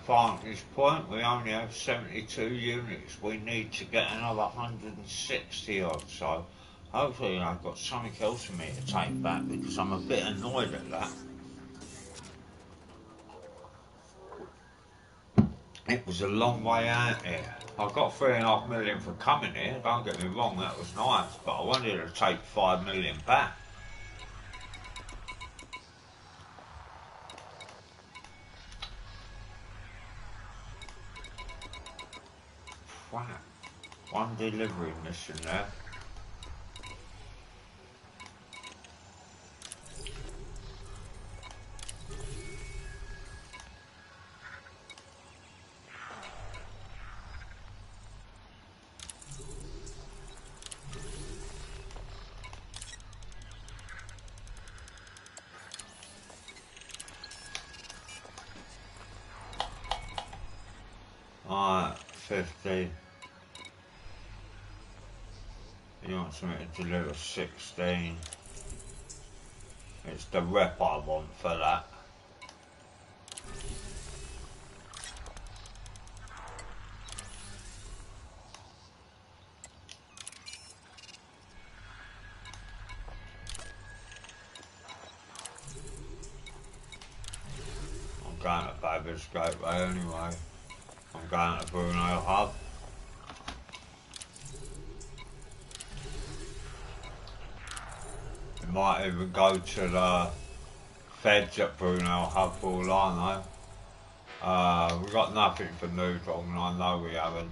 vantage point. We only have 72 units. We need to get another 160 odd, so hopefully I've got something else for me to take back, because I'm a bit annoyed at that. It was a long way out here. I got 3.5 million for coming here, don't get me wrong, that was nice, but I wanted to take 5 million back. Wow. One delivery mission there. Alright, 50. You want something to deliver 16. It's the rep I want for that. I'm going to Babbage Gateway anyway. I'm going to Bruno Hub. We might even go to the feds at Bruno Hub for all I know. We've got nothing for neutral, and I know we haven't.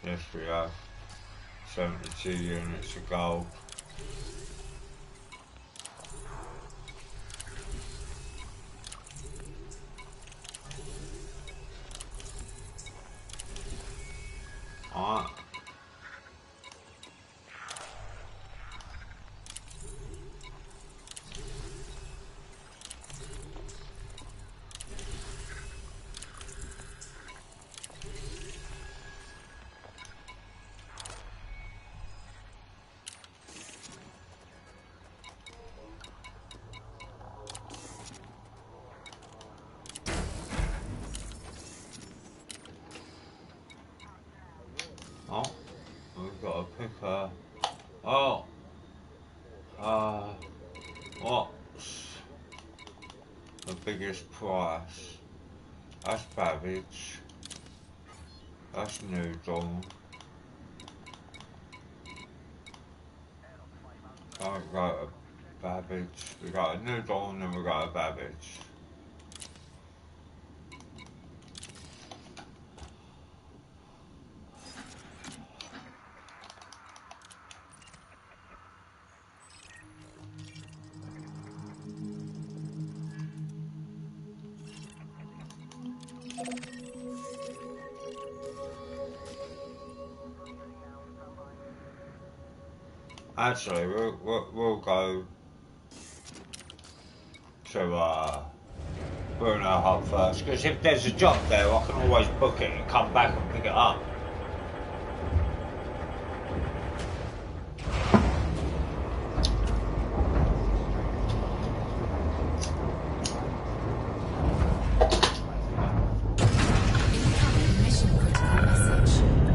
Yes, we have. 72 units of gold. Alright. Oh, we've got to pick a... Oh! What's the biggest price? That's Babbage. That's New Dawn. Oh, we got a Babbage. We got a New Dawn and we got a Babbage. Actually, we'll go to Bruno Hub first, because if there's a job there, I can always book it and come back and pick it up.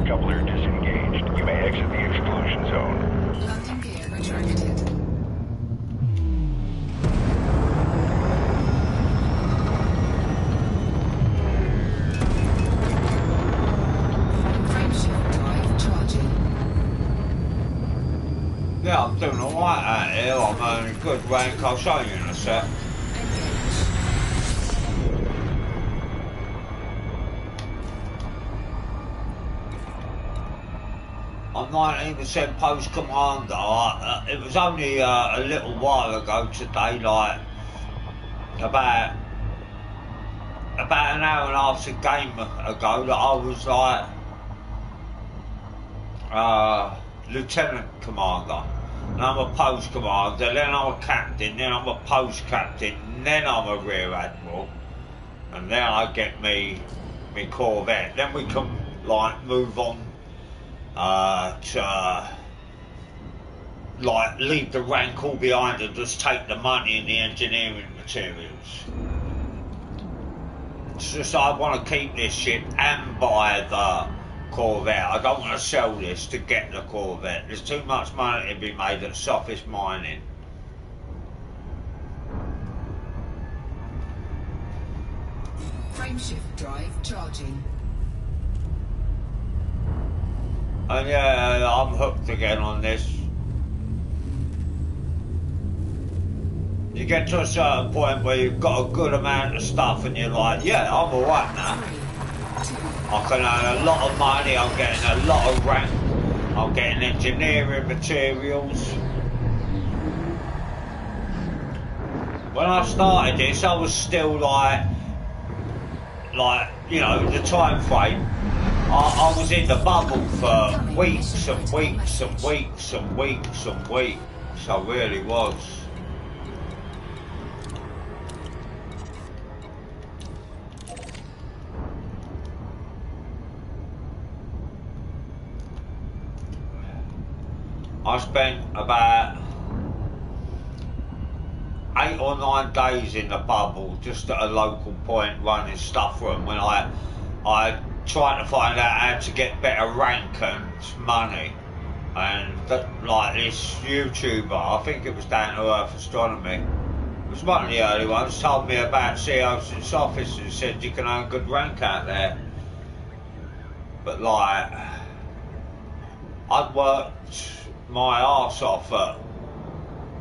Coupler disengaged. You may exit the exclusion zone. Landing gear retracted. Frameshift drive charging. Yeah, I'm doing alright out here. I'm earning good rank. I'll show you in a sec. I'm 19% post commander. It was only a little while ago today, like about an hour and a half a game ago, that I was like lieutenant commander. And I'm a post commander, then I'm a captain, then I'm a post captain, then I'm a rear admiral, and then I get me corvette. Then we can like move on to like leave the rank all behind and just take the money and the engineering materials. It's just I want to keep this ship and buy the Corvette. I don't want to sell this to get the Corvette. There's too much money to be made at Sophist Mining. Frameshift drive charging. And yeah, I'm hooked again on this. You get to a certain point where you've got a good amount of stuff and you're like, yeah, I'm alright now. I can earn a lot of money, I'm getting a lot of rank, I'm getting engineering materials. When I started this, I was still like, you know, the time frame. I was in the bubble for weeks and weeks and weeks and weeks and weeks. I really was. I spent about 8 or 9 days in the bubble, just at a local point running stuff room when I tried to find out how to get better rank and money. And like this YouTuber, I think it was Down to Earth Astronomy, it was one of the early ones, told me about CO's in Sophist and said you can earn good rank out there. But like, I'd worked my arse off at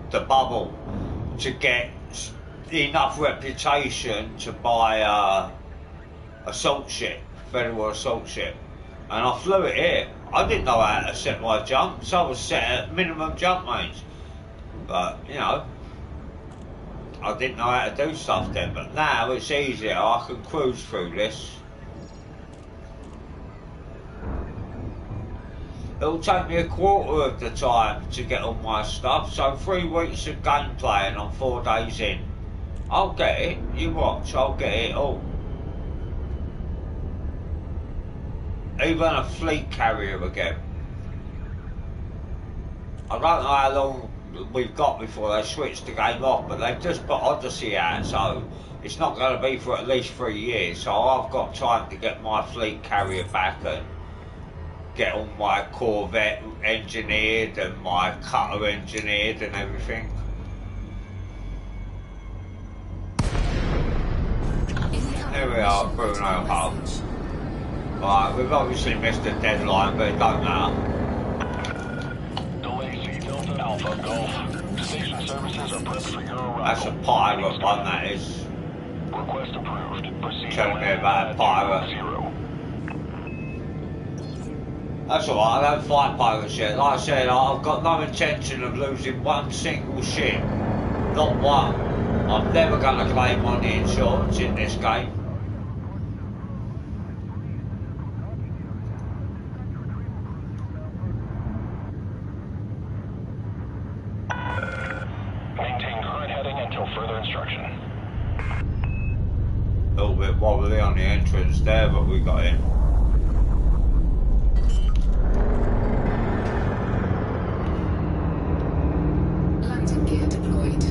the bubble to get enough reputation to buy a assault ship, federal assault ship, and I flew it here. I didn't know how to set my jumps. I was set at minimum jump range, but you know, I didn't know how to do stuff then. But now it's easier. I can cruise through this. It'll take me a quarter of the time to get all my stuff, so 3 weeks of gameplay and I'm 4 days in. I'll get it, you watch, I'll get it all. Even a fleet carrier again. I don't know how long we've got before they switch the game off, but they've just put Odyssey out, so it's not going to be for at least 3 years, so I've got time to get my fleet carrier back and get all my Corvette engineered and my cutter engineered and everything. Here we are, Bruno Hub. Right, we've obviously missed the deadline, but it don't matter. Delay Delta Alpha Golf. Station services are prepped for your arrival. That's a pirate one, that is. Request approved. Proceed. Telling me about a pirate. 0. That's alright, I don't fight pirates yet. Like I said, I've got no intention of losing one single ship. Not one. I'm never going to claim on the insurance in this game. Maintain current heading until further instruction. A little bit wobbly on the entrance there, but we got in. Landing gear deployed.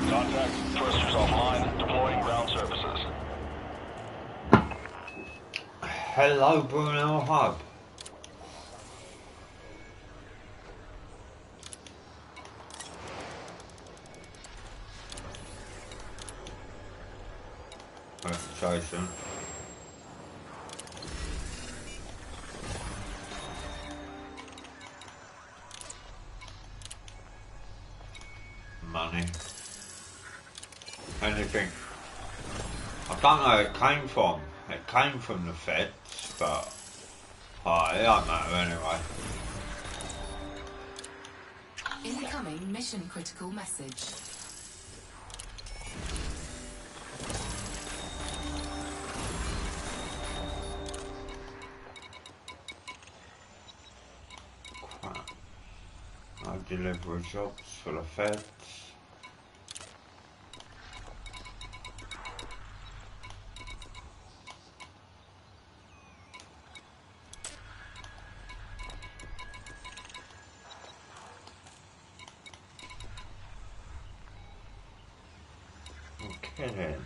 Contact. Thrusters offline. Deploying ground services. Hello, Bruno Hub. Reputation. Money. Anything. I don't know where it came from. It came from the feds, but it don't matter anyway. Incoming mission critical message. delivery jobs for the feds. Okay then.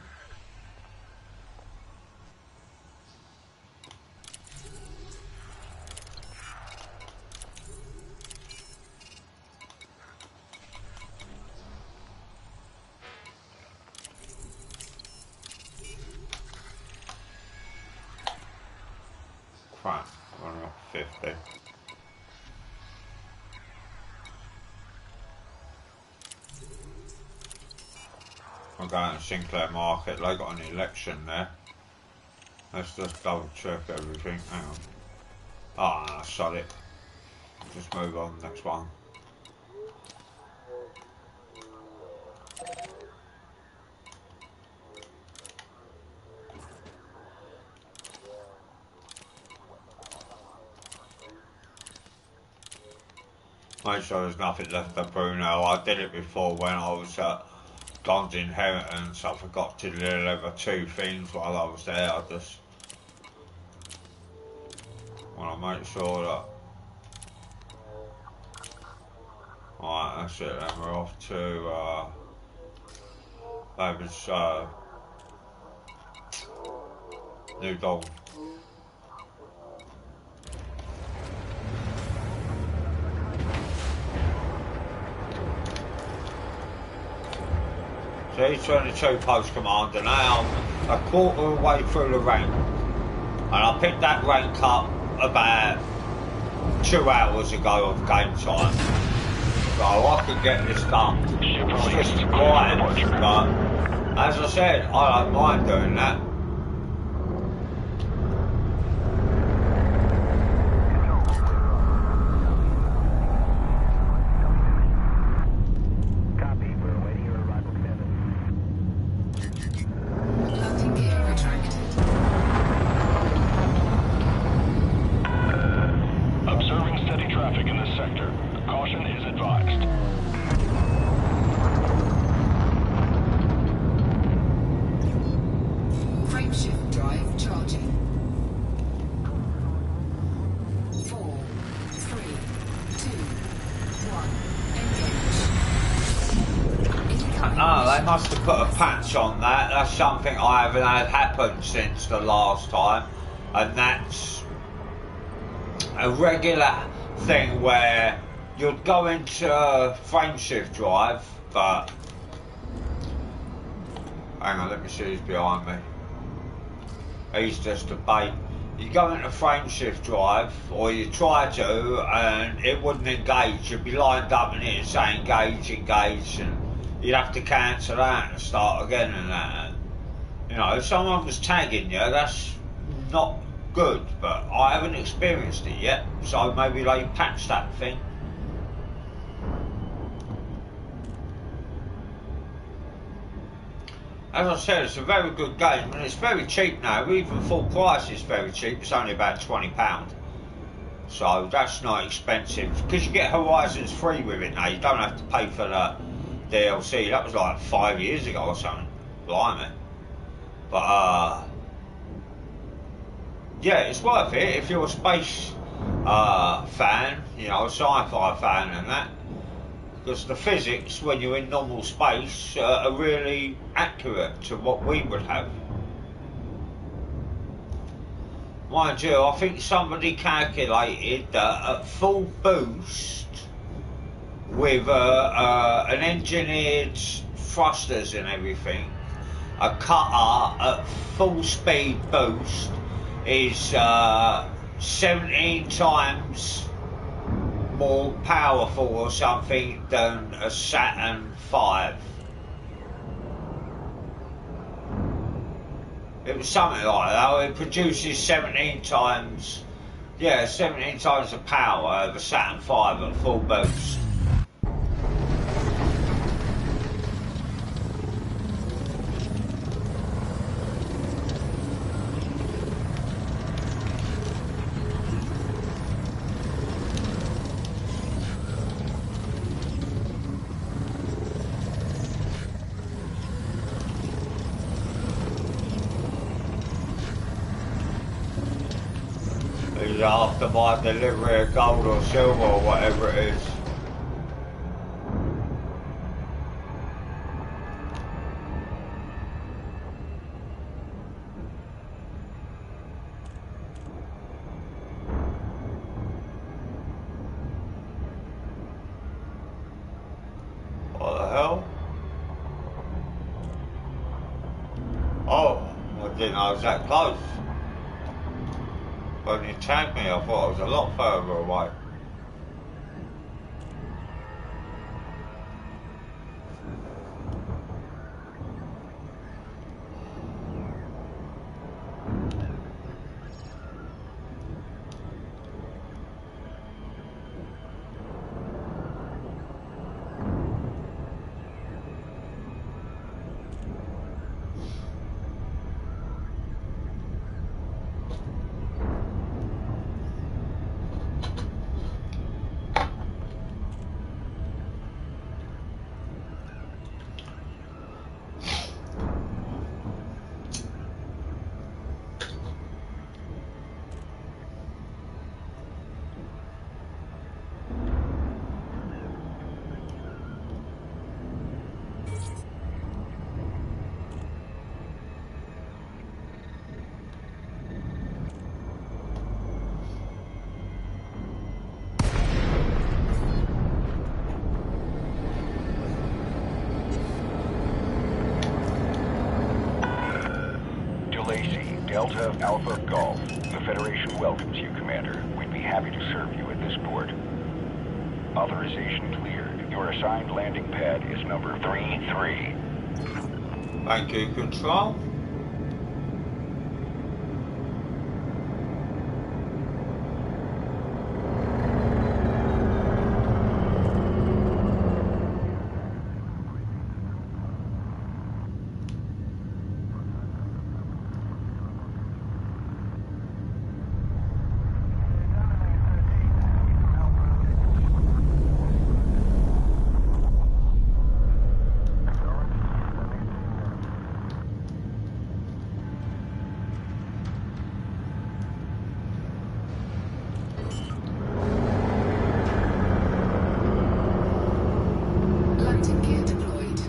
Crap, running off 50. I'm going to Sinclair Market, they got an election there. Let's just double check everything, hang on. Ah, no, sod it. Just move on, next one. Make sure there's nothing left of Bruno. I did it before when I was at Don's Inheritance. I forgot to deliver 2 things while I was there. I just want to make sure that. Alright, that's it then. We're off to David's New Dawn. C-22 Post Commander. Now I'm a quarter of the way through the rank, and I picked that rank up about 2 hours ago of game time, so I could get this done. It's just quiet, but as I said, I don't mind doing that. Must have put a patch on that. That's something I haven't had happen since the last time, and that's a regular thing where you'd go into frameshift drive, but hang on, let me see who's behind me. He's just a bait. You go into frameshift drive, or you try to, and it wouldn't engage. You'd be lined up and it'd say engage, engage, and you'd have to cancel that and start again and that. You know, if someone was tagging you, that's not good, but I haven't experienced it yet, so maybe they patched that thing. As I said, it's a very good game, and it's very cheap now. Even full price is very cheap. It's only about £20. So that's not expensive, because you get Horizons free with it now. You don't have to pay for the DLC. That was like 5 years ago or something. Blimey. But yeah, it's worth it if you're a space fan, you know, a sci-fi fan and that, because the physics when you're in normal space are really accurate to what we would have. Mind you, I think somebody calculated that at full boost with an engineered thrusters and everything, a cutter at full speed boost is 17 times more powerful or something than a Saturn V. It was something like that. It produces 17 times, yeah, 17 times the power of a Saturn V at full boost. You have to buy delivery of gold or silver or whatever it is. What the hell? Oh, I didn't know I was that close. When you tagged me, I thought I was a lot further away. Delta Alpha Golf. The Federation welcomes you, Commander. We'd be happy to serve you at this port. Authorization cleared. Your assigned landing pad is number 33. Thank you, Control. Landing gear deployed.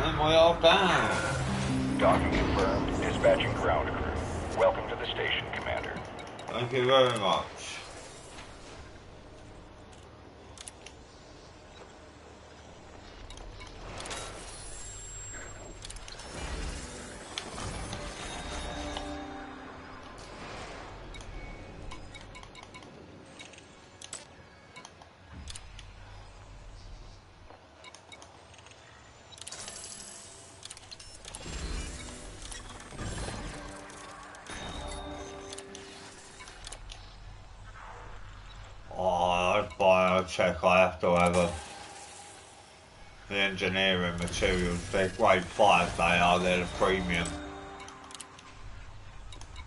And we are down. Docking confirmed. Dispatching ground crew. Welcome to the station, Commander. Thank you very much. Check, I have to have the engineering materials. They're grade 5, they are, they're the premium.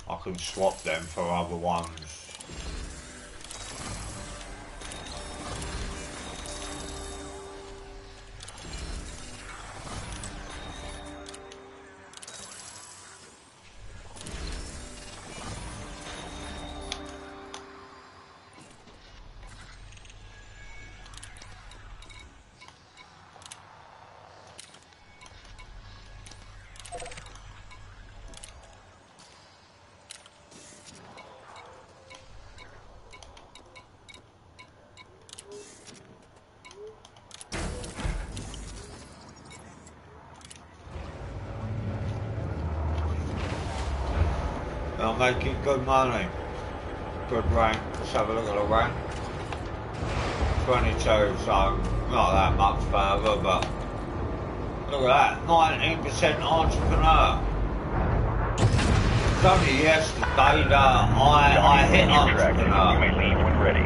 I can swap them for other ones. I'm making good money. Good rank. Let's have a look at the rank. 22, so not that much further, but look at that, 19% entrepreneur. It's only yesterday that I hit entrepreneur. You may leave when ready.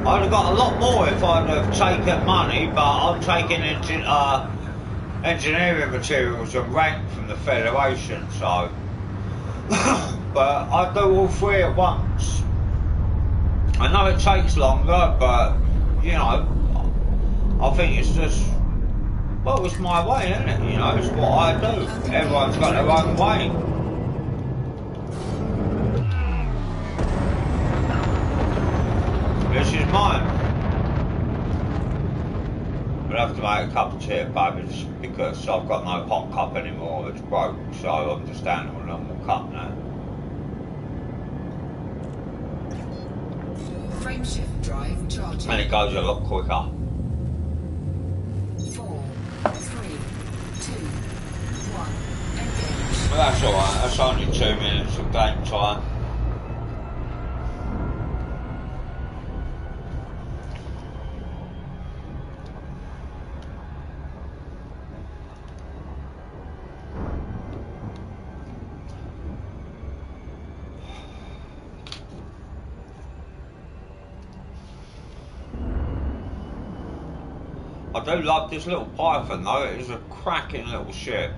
I'd have got a lot more if I'd have taken money, but I'm taking engineering materials and rank from the Federation, so but I do all three at once. I know it takes longer, but you know, I think it's just, well, it's my way, isn't it? You know, it's what I do. Everyone's got their own way. This is mine. I'll have to make a cup of tea, baby, because I've got no hot cup anymore. It's broke, so I'm just standing on a normal cup now. Frameshift drive charging. And it goes a lot quicker. 4, 3, 2, 1. Engage. But that's alright, that's only 2 minutes of game time. I do love this little Python though, it is a cracking little ship.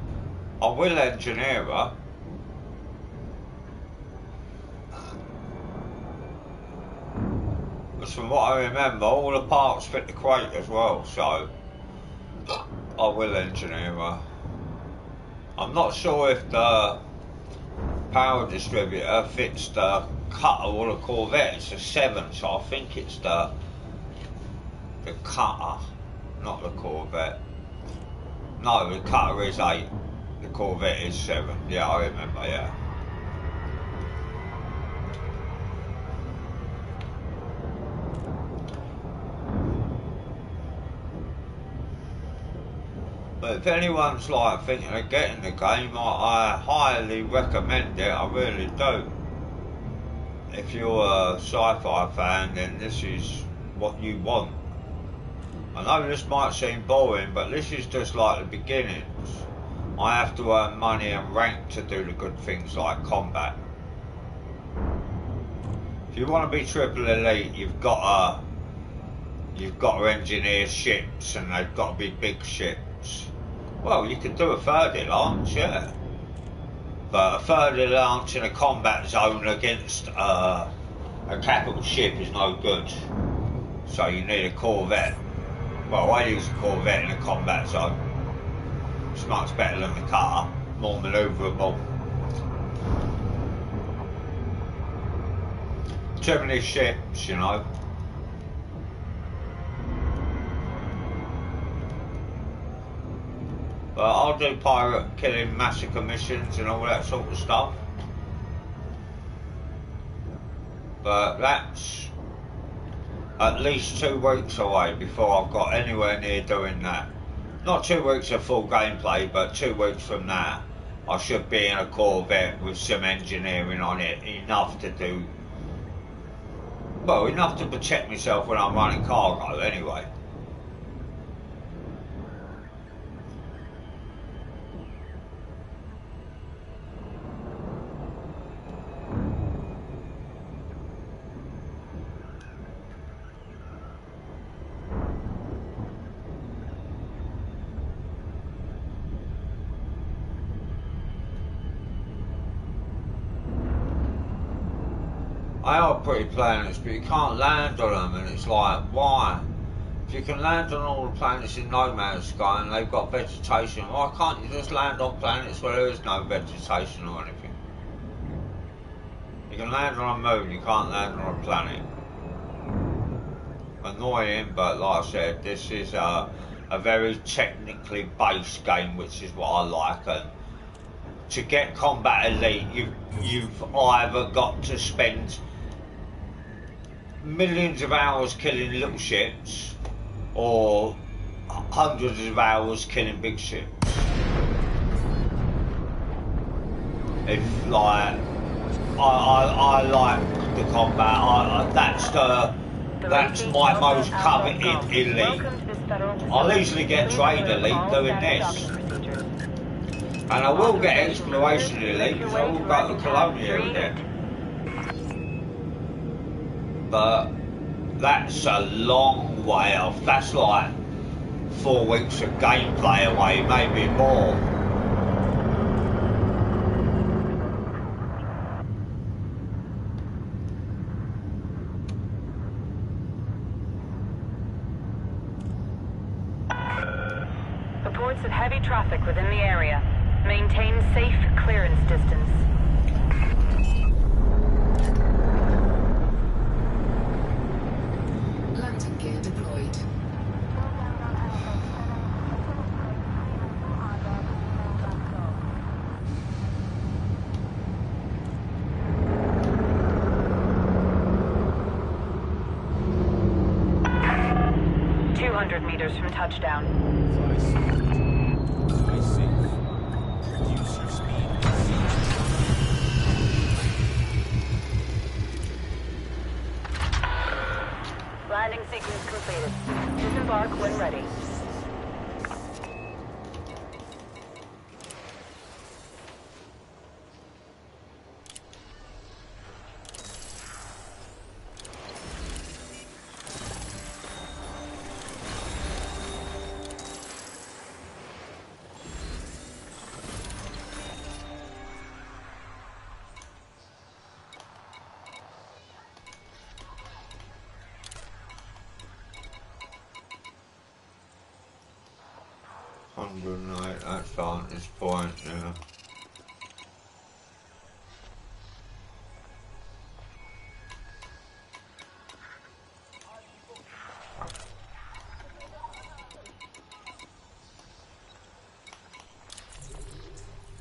I will engineer her. But from what I remember, all the parts fit the crate as well, so I will engineer her. I'm not sure if the power distributor fits the cutter or the Corvette. It's a 7, so I think it's the cutter. Not the Corvette. No, the cutter is 8. The Corvette is 7. Yeah, I remember, yeah. But if anyone's like thinking of getting the game, I highly recommend it, I really do. If you're a sci-fi fan, then this is what you want. I know this might seem boring, but this is just like the beginnings. I have to earn money and rank to do the good things like combat. If you want to be triple elite, you've got to engineer ships, and they've got to be big ships. Well, you could do a 30 launch, yeah. But a 30 launch in a combat zone against a capital ship is no good. So you need a Corvette. Well, I use a Corvette in a combat zone. It's much better than the car, more manoeuvrable. Too many ships, you know. But I'll do pirate killing massacre missions and all that sort of stuff. But that's at least 2 weeks away before I've got anywhere near doing that. Not 2 weeks of full gameplay, but 2 weeks from now I should be in a Corvette with some engineering on it, enough to do, well, enough to protect myself when I'm running cargo anyway. They are pretty planets, but you can't land on them, and it's like, why? If you can land on all the planets in No Man's Sky and they've got vegetation, why can't you just land on planets where there is no vegetation or anything? You can land on a moon, you can't land on a planet. Annoying, but like I said, this is a very technically based game, which is what I like. And to get Combat Elite, you've either got to spend millions of hours killing little ships, or hundreds of hours killing big ships. If like, I like the combat. That's my most coveted elite. I'll easily get trade elite doing this, and I will get exploration elite because I will go to Colonia again. But that's a long way off. That's like 4 weeks of gameplay away, maybe more. reports of heavy traffic within the area. Maintain safe clearance distance. Landing gear deployed. Meters from touchdown. Fly safe. Reduce your speed. Landing sequence completed. Disembark when ready. That's vantage point, yeah.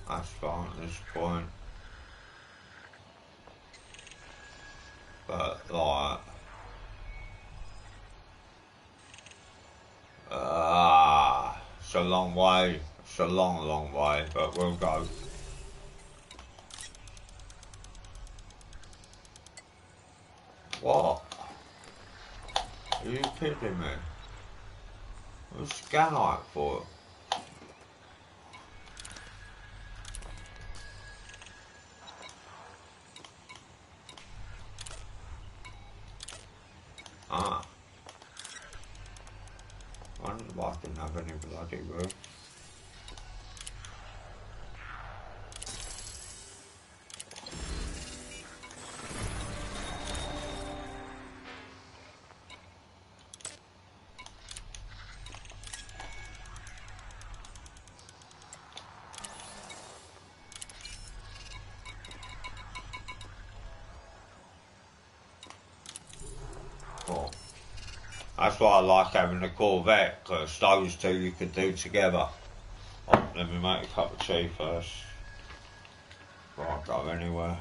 That's vantage point. But like it's a long way. It's a long way, but we'll go. What? Are you kidding me? What's scanlight for? Ah. I wonder why I didn't have any bloody room. Cool. That's why I like having a Corvette, because those two you could do together. Oh, let me make a cup of tea first before I go anywhere.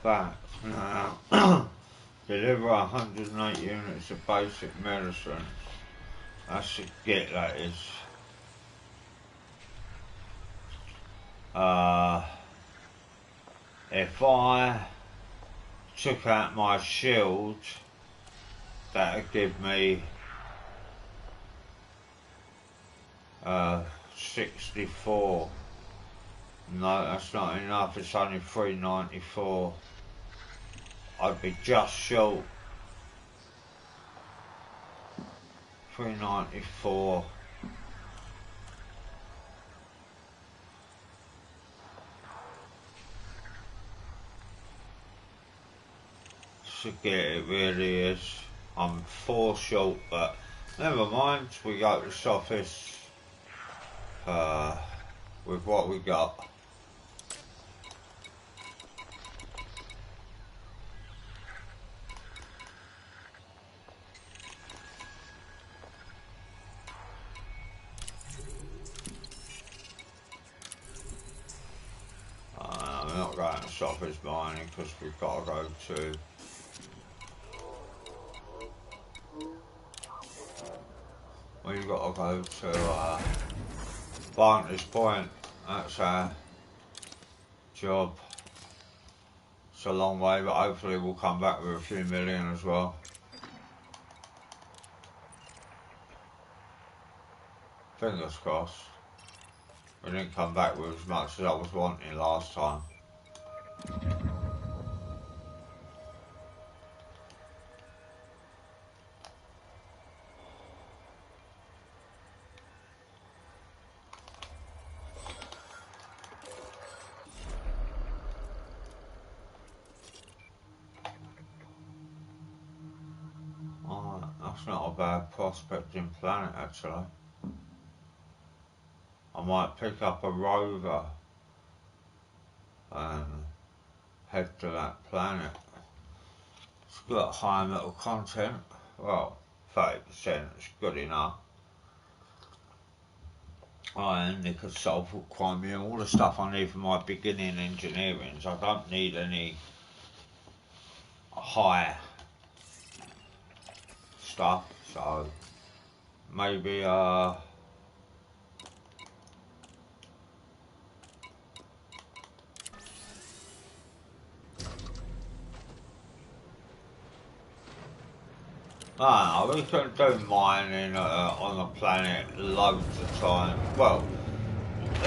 back. Deliver 108 units of basic medicine. That's a get, that is. If I took out my shield, that would give me 64. No, that's not enough. It's only 394. I'd be just short. 394. Forget it, really is. I'm 4 short, but never mind. We go to this office with what we got. We're not going to Sophie's mining because we've got to go to we've got to go to Vantage Point. That's our job. It's a long way, but hopefully we'll come back with a few million as well. Fingers crossed. We didn't come back with as much as I was wanting last time. Oh, that's not a bad prospecting planet actually. I might pick up a rover and head to that planet. It's got high metal content. Well, 30%, it's good enough. And nickel, sulfur, chromium, all the stuff I need for my beginning engineering. So I don't need any high stuff. So maybe no, we can do mining on the planet loads of time. Well,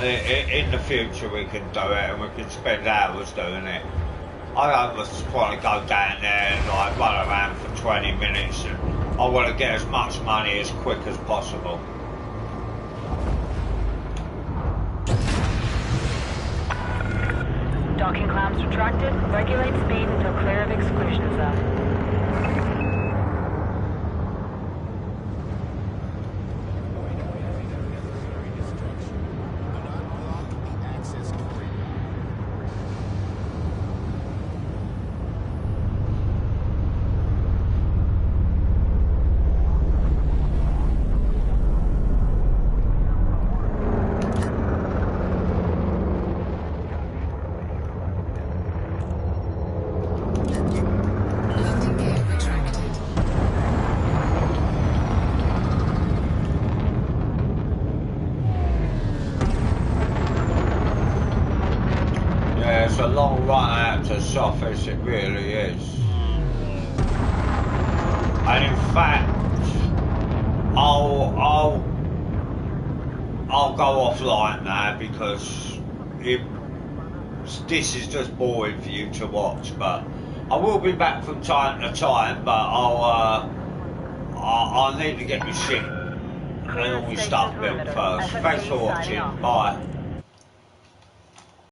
in the future we can do it and we can spend hours doing it. I don't just want to go down there and like run around for 20 minutes and I want to get as much money as quick as possible. Docking clamps retracted. Regulate speed until clear of exclusion zone. It's a long run out to Surface, it really is. And in fact, I'll go offline now because this is just boring for you to watch. But I will be back from time to time. But I'll need to get my shit and all my stuff built first. Thanks for watching. Bye.